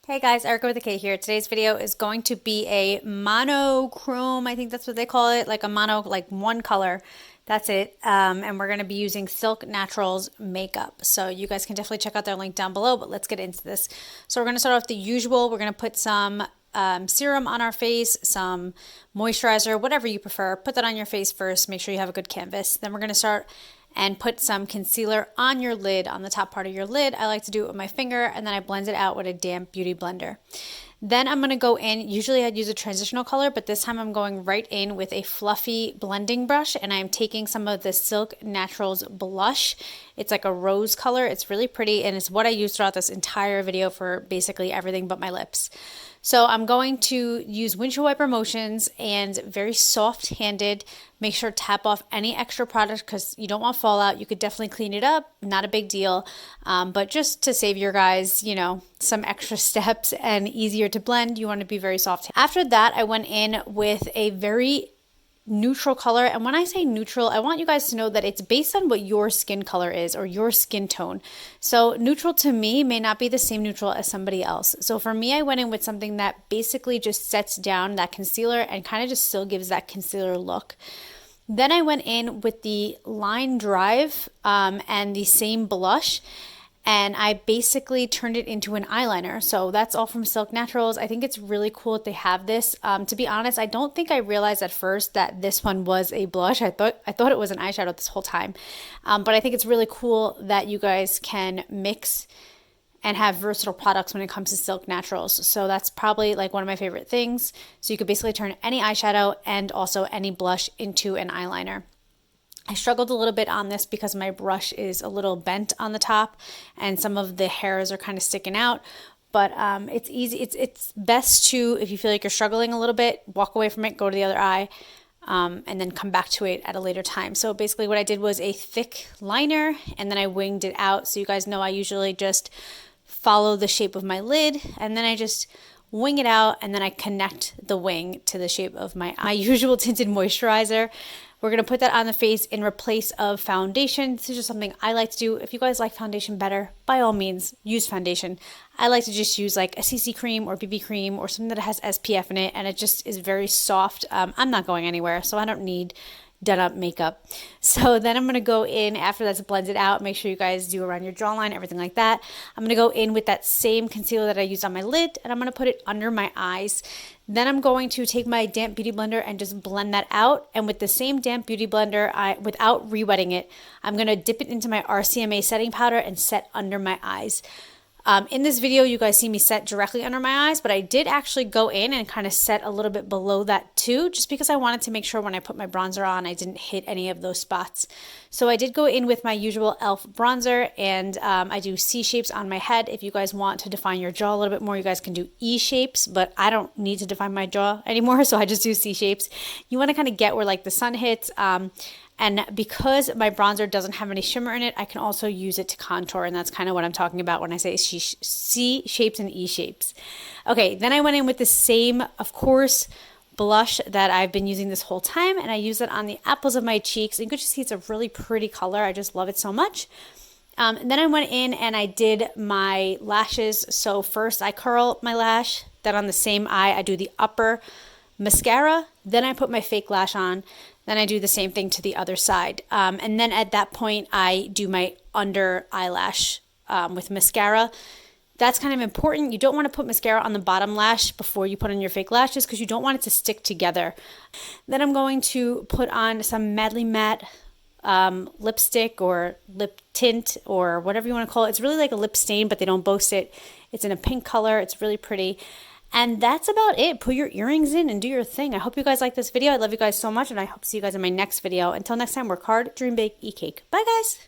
Hey guys, Erica with a K here. Today's video is going to be a monochrome, I think that's what they call it, like a mono, like one color. That's it. And we're going to be using Silk Naturals makeup. So you guys can definitely check out their link down below, but let's get into this. So we're going to start off the usual. We're going to put some serum on our face, some moisturizer, whatever you prefer. Put that on your face first. Make sure you have a good canvas. Then we're going to start and put some concealer on your lid, on the top part of your lid. I like to do it with my finger, and then I blend it out with a damp beauty blender. Then I'm going to go in, usually I'd use a transitional color, but this time I'm going right in with a fluffy blending brush, and I'm taking some of the Silk Naturals blush. It's like a rose color. It's really pretty, and it's what I use throughout this entire video for basically everything but my lips. So I'm going to use windshield wiper motions and very soft-handed. Make sure to tap off any extra product because you don't want fallout. You could definitely clean it up, not a big deal. But just to save your guys, you know, some extra steps and easier to blend, you want to be very soft. After that, I went in with a very neutral color, and when I say neutral, I want you guys to know that it's based on what your skin color is or your skin tone. So neutral to me may not be the same neutral as somebody else. So for me, I went in with something that basically just sets down that concealer and kind of just still gives that concealer look. Then I went in with the Line Drive and the same blush, and I basically turned it into an eyeliner. So that's all from Silk Naturals. I think it's really cool that they have this. To be honest, I don't think I realized at first that this one was a blush. I thought it was an eyeshadow this whole time. But I think it's really cool that you guys can mix and have versatile products when it comes to Silk Naturals. So that's probably like one of my favorite things. So you could basically turn any eyeshadow and also any blush into an eyeliner. I struggled a little bit on this because my brush is a little bent on the top and some of the hairs are kind of sticking out. But it's easy. It's best to, if you feel like you're struggling a little bit, walk away from it, go to the other eye, and then come back to it at a later time. So basically what I did was a thick liner and then I winged it out. So you guys know I usually just follow the shape of my lid and then I just wing it out and then I connect the wing to the shape of my usual tinted moisturizer. We're going to put that on the face in replace of foundation. This is just something I like to do. If you guys like foundation better, by all means, use foundation. I like to just use like a CC cream or BB cream or something that has SPF in it, and it just is very soft. I'm not going anywhere, so I don't need done up makeup. So then I'm going to go in after that's blended out. Make sure you guys do around your jawline, everything like that. I'm going to go in with that same concealer that I used on my lid, and I'm going to put it under my eyes. Then I'm going to take my damp beauty blender and just blend that out. And with the same damp beauty blender, without re-wetting it, I'm going to dip it into my RCMA setting powder and set under my eyes. In this video, you guys see me set directly under my eyes, but I did actually go in and kind of set a little bit below that too, just because I wanted to make sure when I put my bronzer on, I didn't hit any of those spots. So I did go in with my usual e.l.f. bronzer, and I do C shapes on my head. If you guys want to define your jaw a little bit more, you guys can do E shapes, but I don't need to define my jaw anymore, so I just do C shapes. You want to kind of get where like the sun hits, and because my bronzer doesn't have any shimmer in it, I can also use it to contour, and that's kind of what I'm talking about when I say C shapes and E shapes. Okay, then I went in with the same, of course, blush that I've been using this whole time, and I use it on the apples of my cheeks. And you can just see it's a really pretty color. I just love it so much. And then I went in and I did my lashes. So first I curl my lash, then on the same eye I do the upper mascara, then I put my fake lash on. Then I do the same thing to the other side. And then at that point, I do my under eyelash with mascara. That's kind of important. You don't want to put mascara on the bottom lash before you put on your fake lashes because you don't want it to stick together. Then I'm going to put on some Madly Matte lipstick or lip tint or whatever you want to call it. It's really like a lip stain, but they don't boast it. It's in a pink color. It's really pretty. And that's about it. Put your earrings in and do your thing. I hope you guys like this video. I love you guys so much, and I hope to see you guys in my next video. Until next time, work hard, dream big, eat cake. Bye, guys.